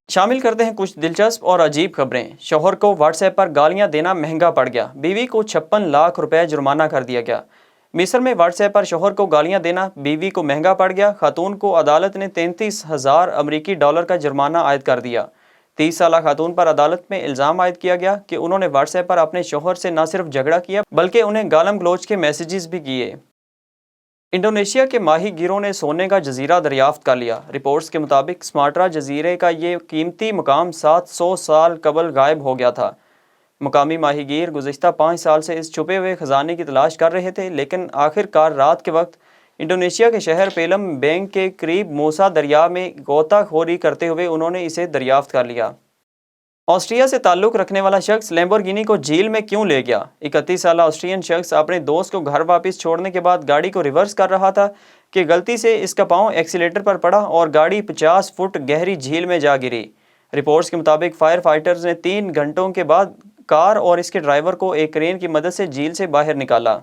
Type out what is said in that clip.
شامل کرتے ہیں کچھ دلچسپ اور عجیب خبریں۔ شوہر کو واٹس ایپ پر گالیاں دینا مہنگا پڑ گیا، بیوی کو 56 لاکھ روپے جرمانہ کر دیا گیا۔ مصر میں واٹس ایپ پر شوہر کو گالیاں دینا بیوی کو مہنگا پڑ گیا۔ خاتون کو عدالت نے 33,000 امریکی ڈالر کا جرمانہ عائد کر دیا۔ 30 سالہ خاتون پر عدالت میں الزام عائد کیا گیا کہ انہوں نے واٹس ایپ پر اپنے شوہر سے نہ صرف جھگڑا کیا بلکہ انہیں گالم گلوچ کے میسیجز بھی کیے۔ انڈونیشیا کے ماہی گیروں نے سونے کا جزیرہ دریافت کر لیا۔ رپورٹس کے مطابق سماٹرا جزیرے کا یہ قیمتی مقام 700 سال قبل غائب ہو گیا تھا۔ مقامی ماہی گیر گزشتہ 5 سال سے اس چھپے ہوئے خزانے کی تلاش کر رہے تھے، لیکن آخر کار رات کے وقت انڈونیشیا کے شہر پیلم بینک کے قریب موسا دریا میں غوطہ خوری کرتے ہوئے انہوں نے اسے دریافت کر لیا۔ آسٹریا سے تعلق رکھنے والا شخص لیمبورگینی کو جھیل میں کیوں لے گیا؟ 31 سالہ آسٹریین شخص اپنے دوست کو گھر واپس چھوڑنے کے بعد گاڑی کو ریورس کر رہا تھا کہ غلطی سے اس کا پاؤں ایکسیلیٹر پر پڑا اور گاڑی 50 فٹ گہری جھیل میں جا گری۔ رپورٹس کے مطابق فائر فائٹرز نے 3 گھنٹوں کے بعد کار اور اس کے ڈرائیور کو ایک کرین کی مدد سے جھیل سے باہر نکالا۔